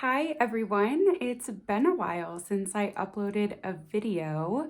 Hi everyone, it's been a while since I uploaded a video.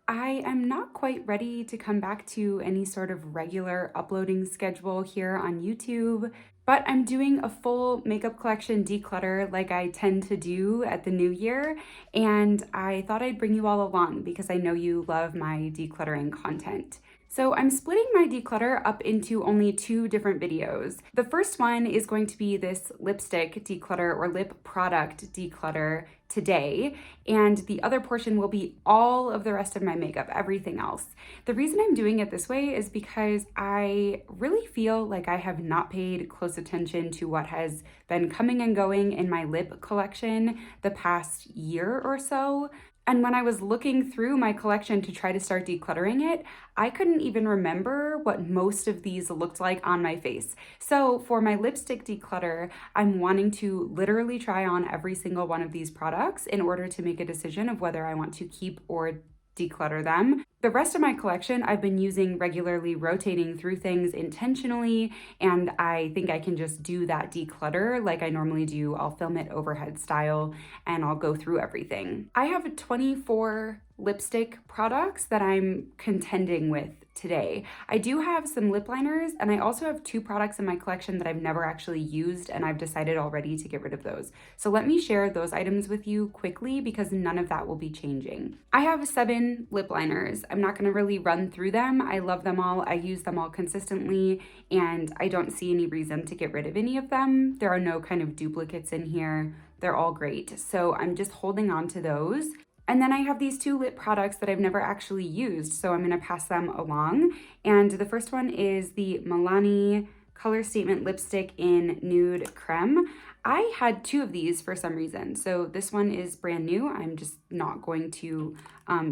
I am not quite ready to come back to any sort of regular uploading schedule here on YouTube, but I'm doing a full makeup collection declutter like I tend to do at the new year, and I thought I'd bring you all along because I know you love my decluttering content. So I'm splitting my declutter up into only two different videos. The first one is going to be this lipstick declutter or lip product declutter today, and the other portion will be all of the rest of my makeup, everything else. The reason I'm doing it this way is because I really feel like I have not paid close attention to what has been coming and going in my lip collection the past year or so. And when I was looking through my collection to try to start decluttering it, I couldn't even remember what most of these looked like on my face. So for my lipstick declutter, I'm wanting to literally try on every single one of these products in order to make a decision of whether I want to keep or declutter them. The rest of my collection, I've been using regularly, rotating through things intentionally, and I think I can just do that declutter like I normally do. I'll film it overhead style and I'll go through everything. I have 24 lipstick products that I'm contending with today. I do have some lip liners, and I also have two products in my collection that I've never actually used, and I've decided already to get rid of those. So let me share those items with you quickly because none of that will be changing. I have 7 lip liners. I'm not gonna really run through them. I love them all. I use them all consistently, and I don't see any reason to get rid of any of them. There are no kind of duplicates in here. They're all great. So I'm just holding on to those. And then I have these 2 lip products that I've never actually used, so I'm gonna pass them along. And the first one is the Milani Color Statement Lipstick in Nude Creme. I had 2 of these for some reason, so this one is brand new. I'm just not going to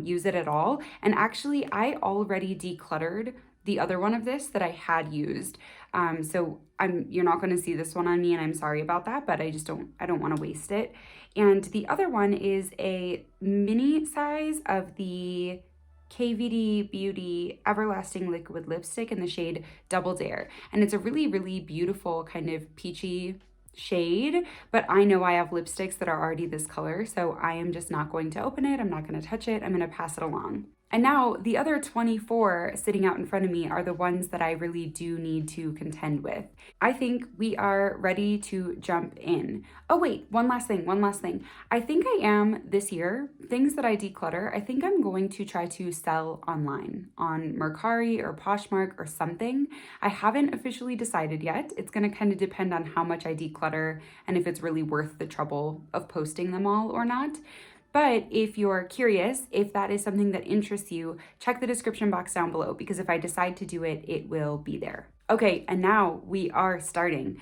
use it at all. And actually, I already decluttered the other one of this that I had used. So you're not gonna see this one on me, and I'm sorry about that, but I don't wanna waste it. And the other one is a mini size of the KVD Beauty Everlasting Liquid Lipstick in the shade Double Dare. And it's a really, really beautiful kind of peachy shade, but I know I have lipsticks that are already this color, so I am just not going to open it. I'm not going to touch it. I'm going to pass it along. And now the other 24 sitting out in front of me are the ones that I really do need to contend with. I think we are ready to jump in. Oh wait, one last thing. I think I am this year, things that I declutter, I think I'm going to try to sell online on Mercari or Poshmark or something. I haven't officially decided yet. It's going to kind of depend on how much I declutter and if it's really worth the trouble of posting them all or not. But if you're curious, if that is something that interests you, check the description box down below because if I decide to do it, it will be there. Okay, and now we are starting.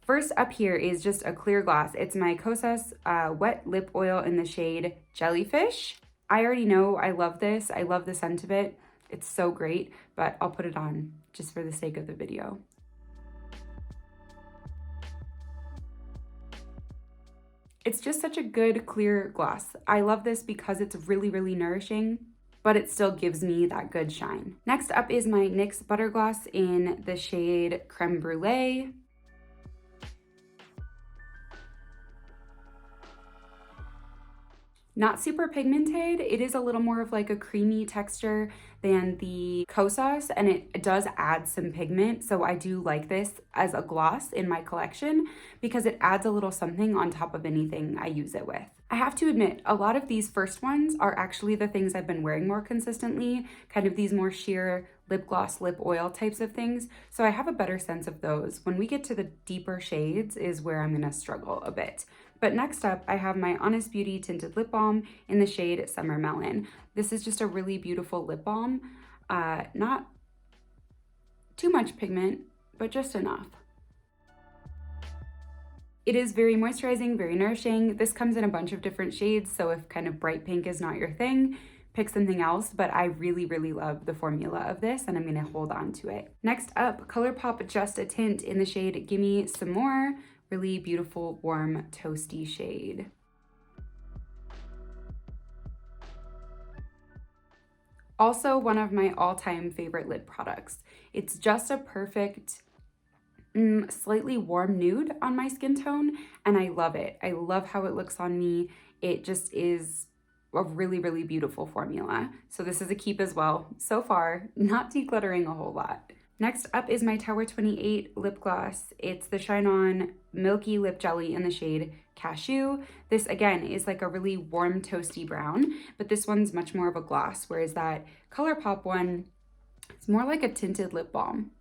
First up here is just a clear gloss. It's my Kosas Wet Lip Oil in the shade Jellyfish. I already know I love this. I love the scent of it. It's so great, but I'll put it on just for the sake of the video. It's just such a good clear gloss. I love this because it's really, really nourishing, but it still gives me that good shine. Next up is my NYX Butter Gloss in the shade Creme Brulee. Not super pigmented. It is a little more of like a creamy texture than the Kosas, and it does add some pigment. So I do like this as a gloss in my collection because it adds a little something on top of anything I use it with. I have to admit, a lot of these first ones are actually the things I've been wearing more consistently, kind of these more sheer lip gloss, lip oil types of things. So I have a better sense of those. When we get to the deeper shades is where I'm gonna struggle a bit. But next up, I have my Honest Beauty Tinted Lip Balm in the shade Summer Melon. This is just a really beautiful lip balm. Not too much pigment, but just enough. It is very moisturizing, very nourishing. This comes in a bunch of different shades, so if kind of bright pink is not your thing, pick something else, but I really, really love the formula of this and I'm gonna hold on to it. Next up, ColourPop Just a Tint in the shade Gimme Some More. Really beautiful, warm, toasty shade. Also one of my all-time favorite lip products. It's just a perfect slightly warm nude on my skin tone, and I love it. I love how it looks on me. It just is a really, really beautiful formula. So this is a keep as well. So far, not decluttering a whole lot. Next up is my Tower 28 lip gloss. It's the Shine On Milky Lip Jelly in the shade Cashew. This again is like a really warm toasty brown, but this one's much more of a gloss, whereas that ColourPop one, it's more like a tinted lip balm.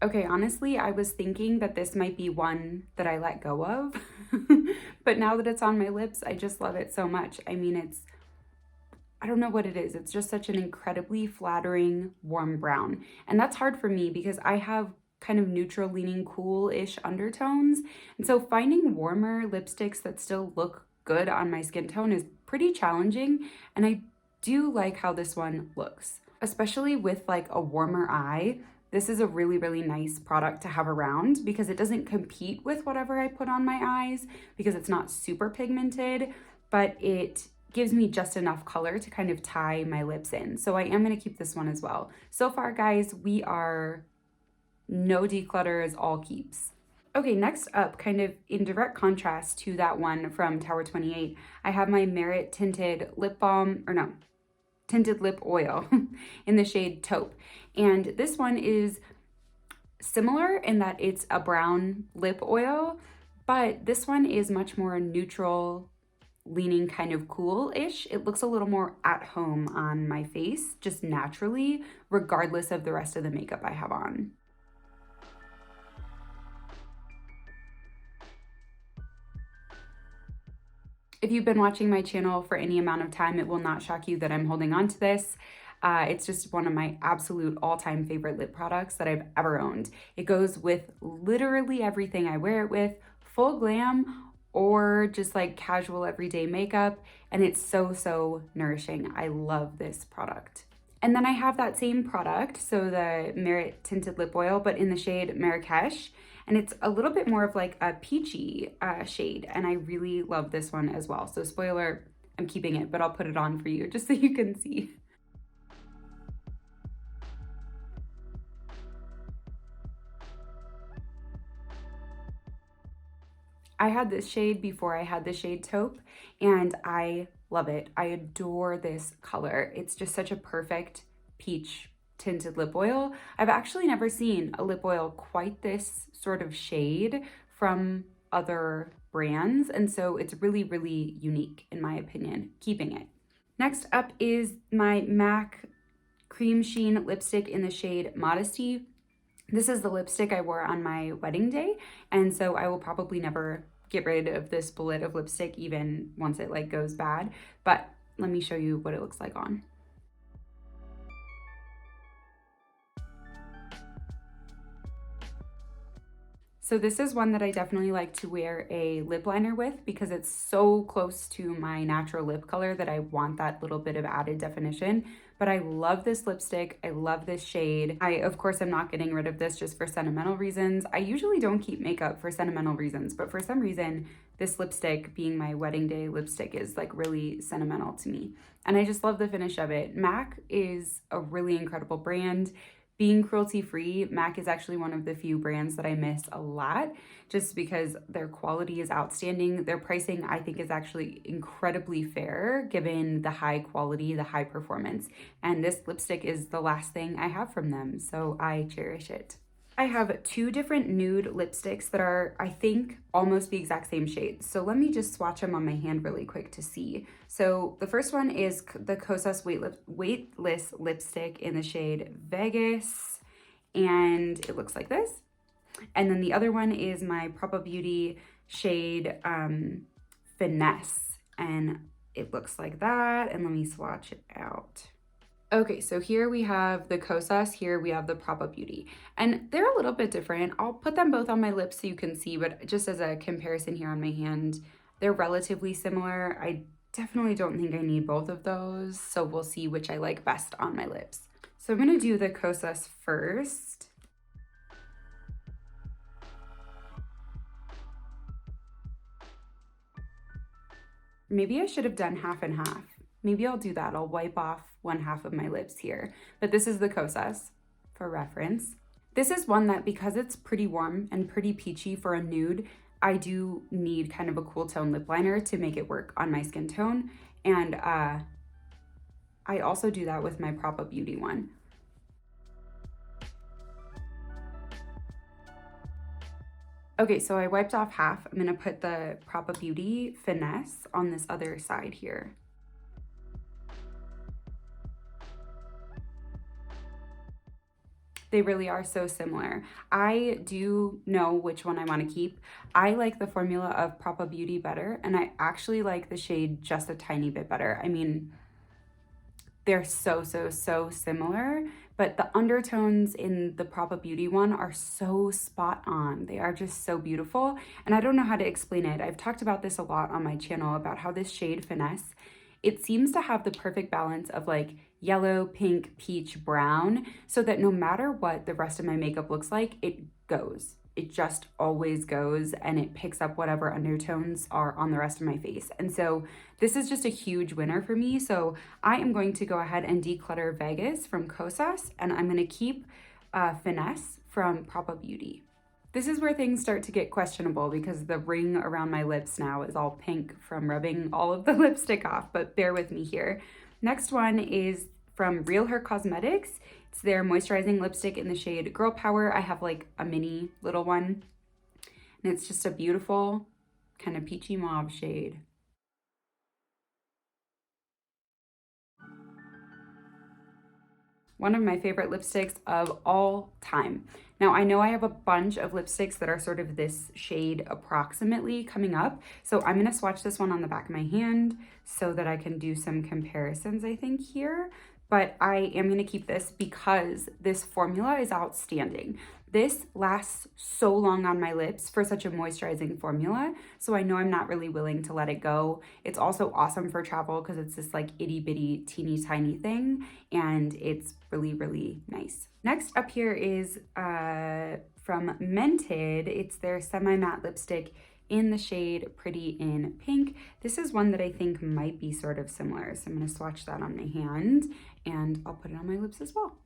Okay, honestly, I was thinking that this might be one that I let go of, but now that it's on my lips, I just love it so much. I mean, I don't know what it is. It's just such an incredibly flattering, warm brown. And that's hard for me because I have kind of neutral leaning cool-ish undertones. And so finding warmer lipsticks that still look good on my skin tone is pretty challenging. And I do like how this one looks, especially with like a warmer eye. This is a really, really nice product to have around because it doesn't compete with whatever I put on my eyes because it's not super pigmented, but it gives me just enough color to kind of tie my lips in. So I am going to keep this one as well. So far, guys, we are no declutters, all keeps. Okay, next up, kind of in direct contrast to that one from Tower 28, I have my Merit Tinted Lip Balm, or no, Tinted Lip Oil in the shade Taupe. And this one is similar in that it's a brown lip oil, but this one is much more neutral, leaning kind of cool-ish. It looks a little more at home on my face, just naturally, regardless of the rest of the makeup I have on. If you've been watching my channel for any amount of time, it will not shock you that I'm holding on to this. It's just one of my absolute all-time favorite lip products that I've ever owned. It goes with literally everything I wear it with, full glam or just like casual everyday makeup, and it's so, so nourishing. I love this product. And then I have that same product, so the Merit Tinted Lip Oil, but in the shade Marrakesh. And it's a little bit more of like a peachy shade, and I really love this one as well. So spoiler, I'm keeping it, but I'll put it on for you just so you can see. I had this shade before I had the shade Taupe, and I love it. I adore this color. It's just such a perfect peach tinted lip oil. I've actually never seen a lip oil quite this sort of shade from other brands, and so it's really, really unique in my opinion, keeping it. Next up is my MAC Cream Sheen lipstick in the shade Modesty. This is the lipstick I wore on my wedding day, and so I will probably never get rid of this bullet of lipstick even once it like goes bad, but let me show you what it looks like on. So this is one that I definitely like to wear a lip liner with because it's so close to my natural lip color that I want that little bit of added definition. But I love this lipstick. I love this shade. Of course, I'm not getting rid of this just for sentimental reasons. I usually don't keep makeup for sentimental reasons, but for some reason, this lipstick, being my wedding day lipstick, is like really sentimental to me. And I just love the finish of it. MAC is a really incredible brand. Being cruelty-free, MAC is actually one of the few brands that I miss a lot just because their quality is outstanding. Their pricing, I think, is actually incredibly fair given the high quality, the high performance. And this lipstick is the last thing I have from them, so I cherish it. I have two different nude lipsticks that are, I think, almost the exact same shade. So let me just swatch them on my hand really quick to see. So the first one is the Kosas Weightless lipstick in the shade Vegas, and it looks like this. And then the other one is my Propa Beauty shade Finesse, and it looks like that. And let me swatch it out. Okay, so here we have the Kosas, here we have the Propa Beauty, and they're a little bit different. I'll put them both on my lips so you can see, but just as a comparison here on my hand, they're relatively similar. I definitely don't think I need both of those, so we'll see which I like best on my lips. So I'm gonna do the Kosas first. Maybe I should have done half and half. Maybe I'll do that. I'll wipe off one half of my lips here. But this is the Kosas for reference. This is one that, because it's pretty warm and pretty peachy for a nude, I do need kind of a cool tone lip liner to make it work on my skin tone. And I also do that with my Propa Beauty one. Okay, so I wiped off half. I'm gonna put the Propa Beauty Finesse on this other side here. They really are so similar. I do know which one I want to keep. I like the formula of Propa Beauty better, and I actually like the shade just a tiny bit better. I mean, they're so similar, but the undertones in the Propa Beauty one are so spot on. They are just so beautiful, and I don't know how to explain it. I've talked about this a lot on my channel about how this shade Finesse, it seems to have the perfect balance of like yellow, pink, peach, brown, so that no matter what the rest of my makeup looks like, it goes. It just always goes, and it picks up whatever undertones are on the rest of my face. And so this is just a huge winner for me. So I am going to go ahead and declutter Vegas from Kosas, and I'm gonna keep Finesse from Propa Beauty. This is where things start to get questionable because the ring around my lips now is all pink from rubbing all of the lipstick off, but bear with me here. Next one is from Real Her Cosmetics. It's their moisturizing lipstick in the shade Girl Power. I have like a mini little one, and it's just a beautiful kind of peachy mauve shade. One of my favorite lipsticks of all time. Now, I know I have a bunch of lipsticks that are sort of this shade approximately coming up, so I'm gonna swatch this one on the back of my hand so that I can do some comparisons, I think, here. But I am gonna keep this because this formula is outstanding. This lasts so long on my lips for such a moisturizing formula, so I know I'm not really willing to let it go. It's also awesome for travel because it's this like itty bitty teeny tiny thing, and it's really nice. Next up here is from Mented. It's their semi-matte lipstick in the shade Pretty in Pink. This is one that I think might be sort of similar, so I'm gonna swatch that on my hand and I'll put it on my lips as well.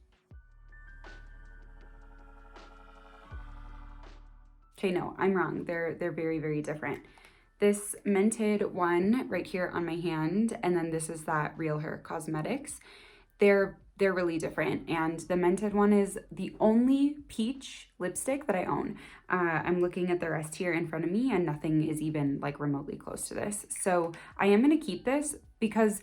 Okay, no, I'm wrong. They're very different. This Mented one right here on my hand, and then this is that Real Her Cosmetics. They're really different, and the Mented one is the only peach lipstick that I own. I'm looking at the rest here in front of me, and nothing is even like remotely close to this. So I am gonna keep this because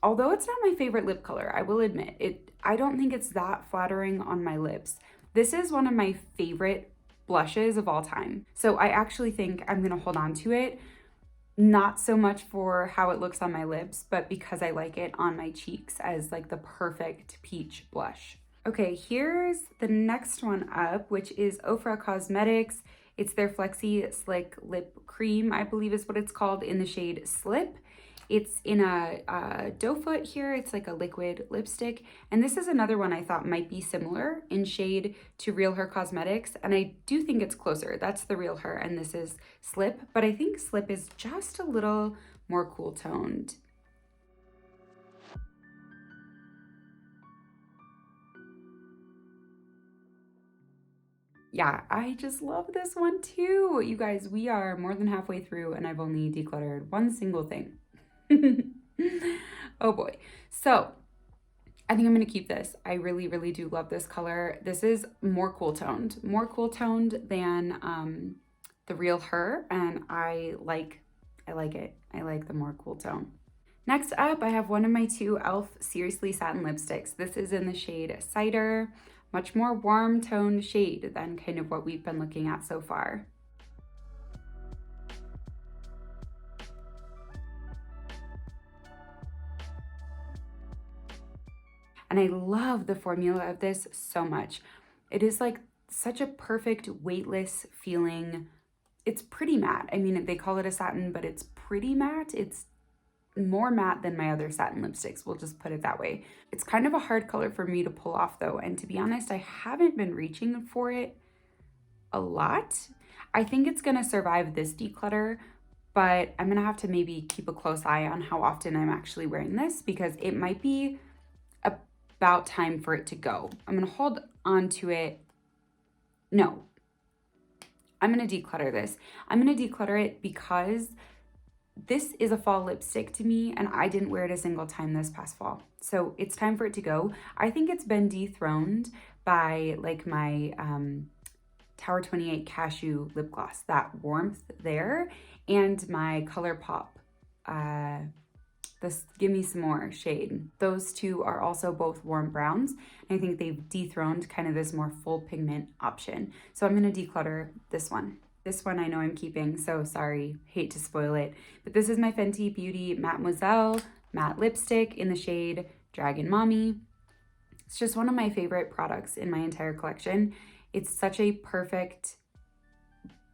although it's not my favorite lip color, I will admit it, I don't think it's that flattering on my lips. This is one of my favorite blushes of all time. So I actually think I'm gonna hold on to it, not so much for how it looks on my lips, but because I like it on my cheeks as like the perfect peach blush. Okay, here's the next one up, which is Ofra Cosmetics. It's their Flexi Slick Lip Cream, I believe is what it's called, in the shade Slip. It's in a doe foot here. It's like a liquid lipstick. And this is another one I thought might be similar in shade to Real Her Cosmetics. And I do think it's closer. That's the Real Her and this is Slip. But I think Slip is just a little more cool toned. Yeah, I just love this one too. You guys, we are more than halfway through and I've only decluttered one single thing. Oh boy. So I think I'm going to keep this. I really do love this color. This is more cool toned than the Real Her, and I like it. I like the more cool tone. Next up, I have one of my two e.l.f. Seriously Satin lipsticks. This is in the shade Cider, much more warm toned shade than kind of what we've been looking at so far. And I love the formula of this so much. It is like such a perfect weightless feeling. It's pretty matte. I mean, they call it a satin, but it's pretty matte. It's more matte than my other satin lipsticks, we'll just put it that way. It's kind of a hard color for me to pull off though, and to be honest, I haven't been reaching for it a lot. I think it's gonna survive this declutter, but I'm gonna have to maybe keep a close eye on how often I'm actually wearing this because it might be about time for it to go. I'm gonna hold on to it. No, I'm gonna declutter this. I'm gonna declutter it because this is a fall lipstick to me and I didn't wear it a single time this past fall. So it's time for it to go. I think it's been dethroned by like my Tower 28 Cashew lip gloss, that warmth there, and my ColourPop, this Gimme Some More shade. Those two are also both warm browns. And I think they've dethroned kind of this more full pigment option. So I'm gonna declutter this one. This one I know I'm keeping, so sorry, hate to spoil it. But this is my Fenty Beauty Mademoiselle matte lipstick in the shade Dragon Mommy. It's just one of my favorite products in my entire collection. It's such a perfect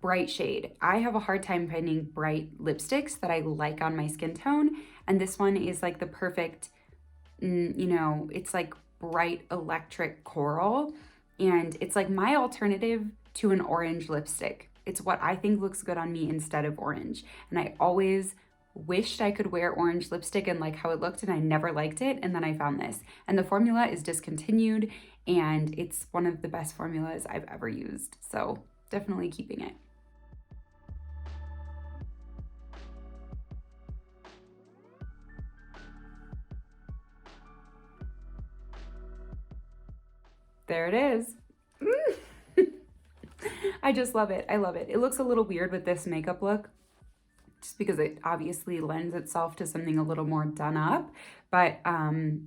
bright shade. I have a hard time finding bright lipsticks that I like on my skin tone, and this one is like the perfect, you know, it's like bright electric coral, and it's like my alternative to an orange lipstick. It's what I think looks good on me instead of orange. And I always wished I could wear orange lipstick and like how it looked, and I never liked it. And then I found this. And the formula is discontinued, and it's one of the best formulas I've ever used. So definitely keeping it. There it is. I just love it. I love it. It looks a little weird with this makeup look, just because it obviously lends itself to something a little more done up, but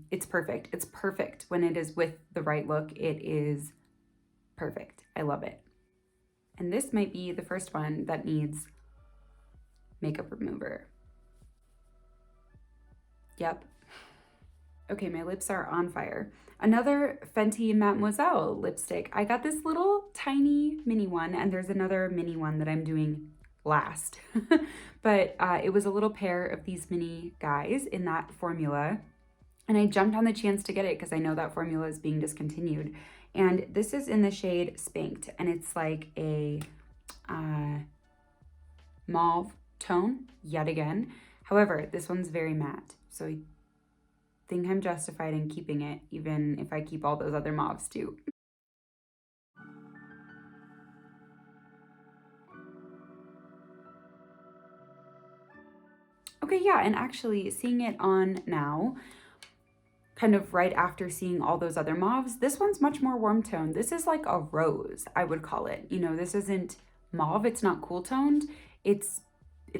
it's perfect. It's perfect when it is with the right look. It is perfect. I love it. And this might be the first one that needs makeup remover. Yep. Okay, my lips are on fire. Another Fenty Mademoiselle lipstick. I got this little tiny mini one, and there's another mini one that I'm doing last. But it was a little pair of these mini guys in that formula. And I jumped on the chance to get it because I know that formula is being discontinued. And this is in the shade Spanked, and it's like a mauve tone, yet again. However, this one's very matte, so I think I'm justified in keeping it, even if I keep all those other mauves too. Okay, yeah, and actually seeing it on now, kind of right after seeing all those other mauves, this one's much more warm toned. This is like a rose, I would call it. You know, this isn't mauve, it's not cool toned. It's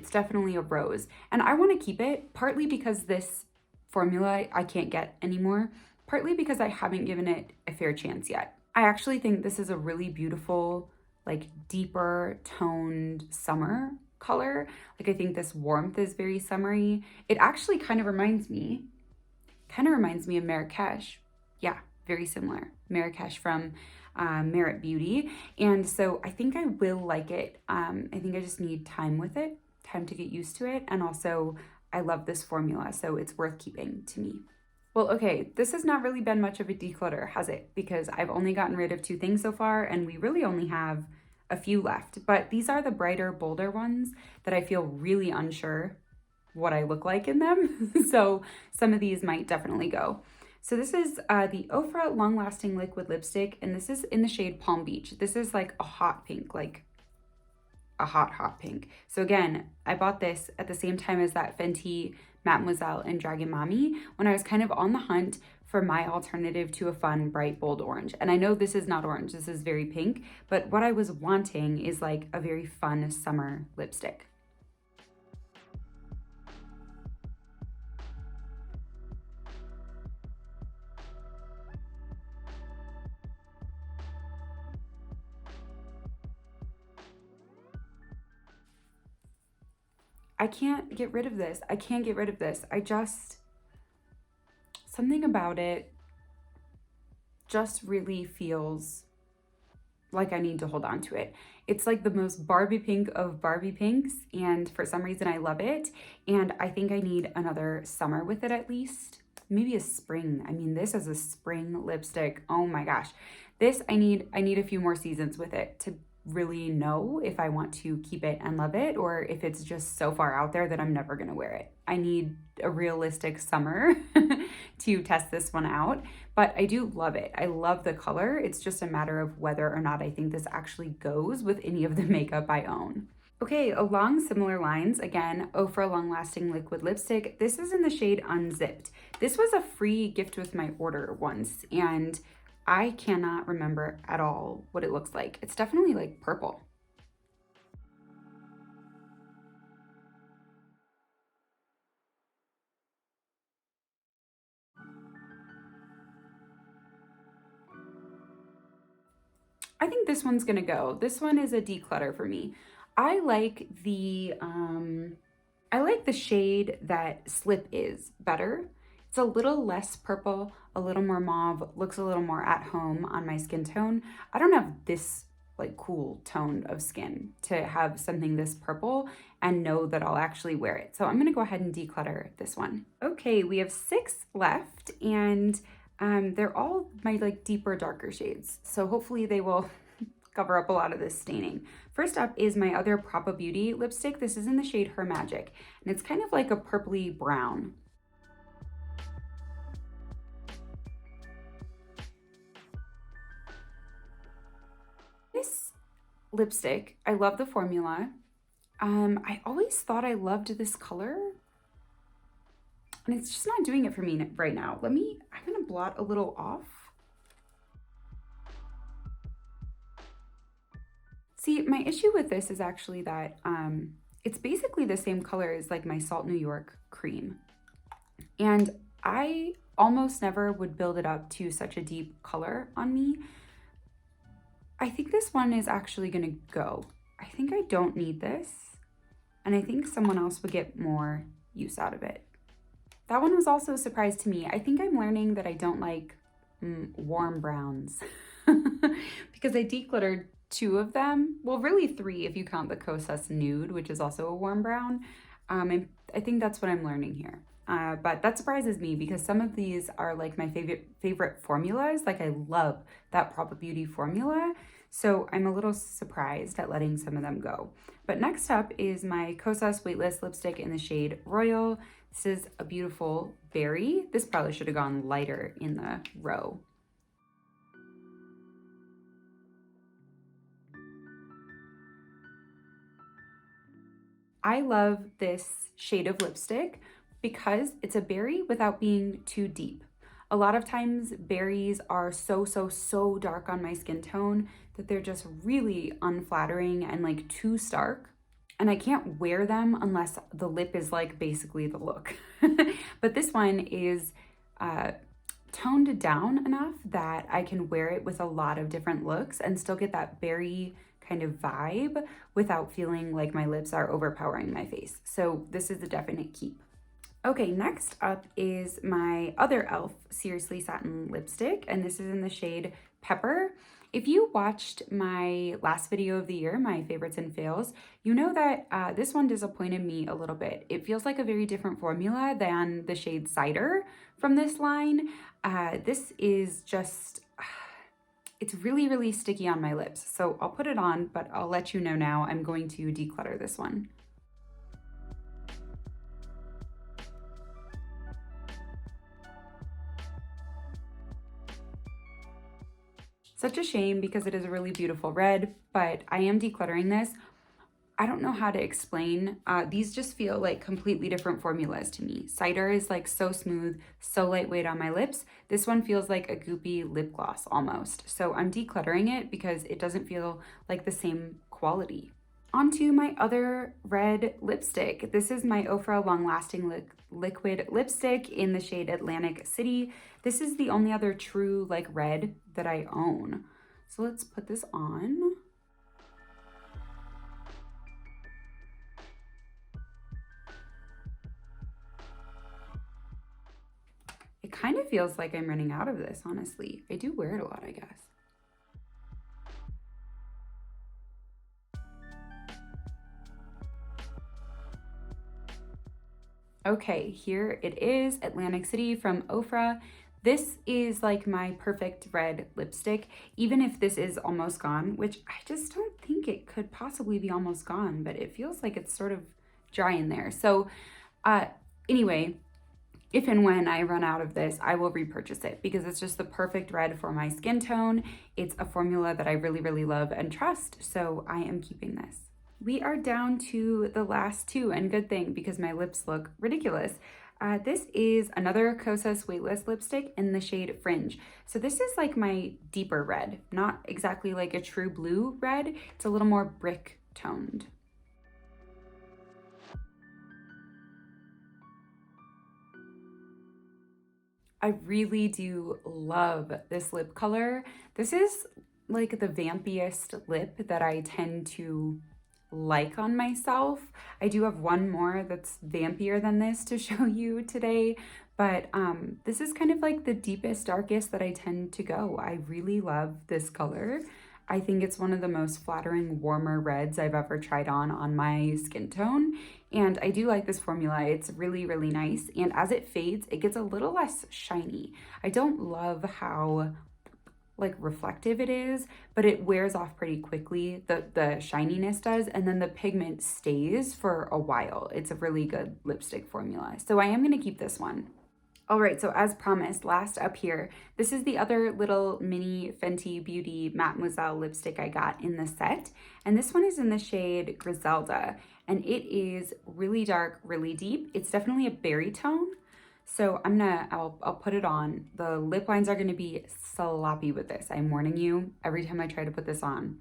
definitely a rose. And I want to keep it partly because this formula I can't get anymore, partly because I haven't given it a fair chance yet. I actually think this is a really beautiful, like deeper toned summer color. Like I think this warmth is very summery. It actually kind of reminds me of Marrakesh. Yeah, very similar. Marrakesh from Merit Beauty. And so I think I will like it. I think I just need time with it, time to get used to it. And also I love this formula, so it's worth keeping to me. Well, okay, this has not really been much of a declutter, has it? Because I've only gotten rid of 2 things so far, and we really only have a few left. But these are the brighter, bolder ones that I feel really unsure what I look like in them. So some of these might definitely go. So this is the Ofra Long Lasting Liquid Lipstick, and this is in the shade Palm Beach. This is like a hot pink, like a hot pink. So again, I bought this at the same time as that Fenty Mademoiselle and Dragon Mommy when I was kind of on the hunt for my alternative to a fun, bright, bold orange. And I know this is not orange, this is very pink, but what I was wanting is like a very fun summer lipstick. I can't get rid of this. I can't get rid of this. Something about it just really feels like I need to hold on to it. It's like the most Barbie pink of Barbie pinks, and for some reason I love it. And I think I need another summer with it at least. Maybe a spring. I mean, this is a spring lipstick. Oh my gosh. This, I need a few more seasons with it really know if I want to keep it and love it or if it's just so far out there that I'm never gonna wear it. I need a realistic summer to test this one out, but I do love it. I love the color. It's just a matter of whether or not I think this actually goes with any of the makeup I own. Okay, along similar lines, again, Ofra Long Lasting Liquid Lipstick. This is in the shade Unzipped. This was a free gift with my order once, and I cannot remember at all what it looks like. It's definitely like purple. I think this one's gonna go. This one is a declutter for me. I like the shade that Slip is better. It's a little less purple, a little more mauve, looks a little more at home on my skin tone. I don't have this like cool tone of skin to have something this purple and know that I'll actually wear it. So I'm gonna go ahead and declutter this one. Okay, we have 6 left, and they're all my like deeper, darker shades. So hopefully they will cover up a lot of this staining. First up is my other Propa Beauty lipstick. This is in the shade Her Magic, and it's kind of like a purpley brown. This lipstick, I love the formula. I always thought I loved this color, and it's just not doing it for me right now. I'm gonna blot a little off. See, my issue with this is actually that it's basically the same color as like my Salt New York cream. And I almost never would build it up to such a deep color on me. I think this one is actually gonna go. I think I don't need this, and I think someone else would get more use out of it. That one was also a surprise to me. I think I'm learning that I don't like warm browns because I decluttered 2 of them. Well, really 3 if you count the Kosas Nude, which is also a warm brown. And I think that's what I'm learning here. But that surprises me because some of these are like my favorite formulas. Like I love that Propa Beauty formula. So I'm a little surprised at letting some of them go. But next up is my Kosas Weightless lipstick in the shade Royal. This is a beautiful berry. This probably should have gone lighter in the row. I love this shade of lipstick because it's a berry without being too deep. A lot of times berries are so dark on my skin tone that they're just really unflattering and like too stark. And I can't wear them unless the lip is like basically the look. But this one is toned down enough that I can wear it with a lot of different looks and still get that berry kind of vibe without feeling like my lips are overpowering my face. So this is a definite keep. Okay, next up is my other e.l.f. Seriously Satin lipstick, and this is in the shade Pepper. If you watched my last video of the year, my favorites and fails, you know that this one disappointed me a little bit. It feels like a very different formula than the shade Cider from this line. This is just, it's really sticky on my lips. So I'll put it on, but I'll let you know now I'm going to declutter this one. Such a shame because it is a really beautiful red, but I am decluttering this. I don't know how to explain. These just feel like completely different formulas to me. Cider is like so smooth, so lightweight on my lips. This one feels like a goopy lip gloss almost. So I'm decluttering it because it doesn't feel like the same quality. Onto my other red lipstick. This is my Ofra Long Lasting Liquid Lipstick in the shade Atlantic City. This is the only other true like red that I own. So let's put this on. It kind of feels like I'm running out of this, honestly. I do wear it a lot, I guess. Okay, here it is, Atlantic City from Ofra. This is like my perfect red lipstick, even if this is almost gone, which I just don't think it could possibly be almost gone, but it feels like it's sort of dry in there. So uh, anyway, if and when I run out of this, I will repurchase it because it's just the perfect red for my skin tone. It's a formula that I really, really love and trust, so I am keeping this. We are down to the last two, and good thing because my lips look ridiculous. This is another Kosas Weightless lipstick in the shade Fringe. So this is like my deeper red, not exactly like a true blue red. It's a little more brick toned. I really do love this lip color. This is like the vampiest lip that I tend to like on myself. I do have one more that's vampier than this to show you today, but this is kind of like the deepest, darkest that I tend to go. I really love this color. I think it's one of the most flattering, warmer reds I've ever tried on my skin tone. And I do like this formula. It's really, really nice. And as it fades, it gets a little less shiny. I don't love how like reflective it is, but it wears off pretty quickly. The shininess does, and then the pigment stays for a while. It's a really good lipstick formula. So I am gonna keep this one. All right, so as promised, last up here, this is the other little mini Fenty Beauty Mademoiselle lipstick I got in the set. And this one is in the shade Griselda, and it is really dark, really deep. It's definitely a berry tone. So I'll put it on. The lip lines are gonna be sloppy with this. I'm warning you every time I try to put this on.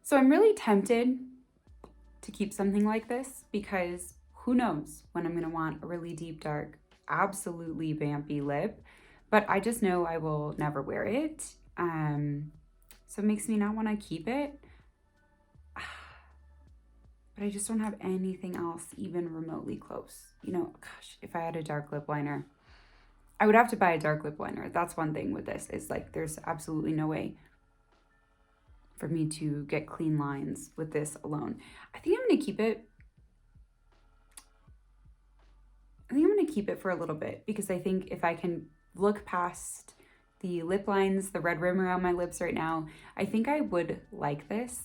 So I'm really tempted to keep something like this because who knows when I'm gonna want a really deep, dark, absolutely vampy lip, but I just know I will never wear it. So it makes me not wanna keep it. But I just don't have anything else even remotely close. You know, gosh, if I had a dark lip liner, I would have to buy a dark lip liner. That's one thing with this, is like there's absolutely no way for me to get clean lines with this alone. I think I'm gonna keep it. I think I'm gonna keep it for a little bit because I think if I can look past the lip lines, the red rim around my lips right now, I think I would like this.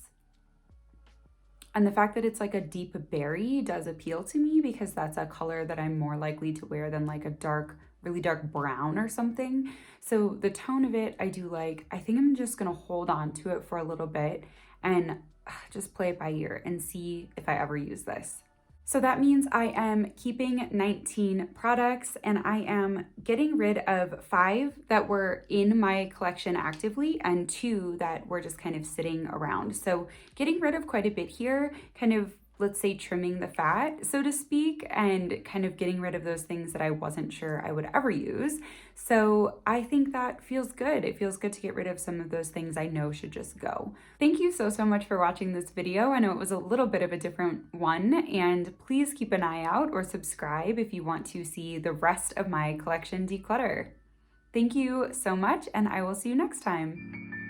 And the fact that it's like a deep berry does appeal to me because that's a color that I'm more likely to wear than like a dark, really dark brown or something. So the tone of it, I do like. I think I'm just gonna hold on to it for a little bit and just play it by ear and see if I ever use this. So that means I am keeping 19 products and I am getting rid of 5 that were in my collection actively and 2 that were just kind of sitting around. So getting rid of quite a bit here, kind of, let's say, trimming the fat, so to speak, and kind of getting rid of those things that I wasn't sure I would ever use. So I think that feels good. It feels good to get rid of some of those things I know should just go. Thank you so much for watching this video. I know it was a little bit of a different one, and please keep an eye out or subscribe if you want to see the rest of my collection declutter. Thank you so much, and I will see you next time.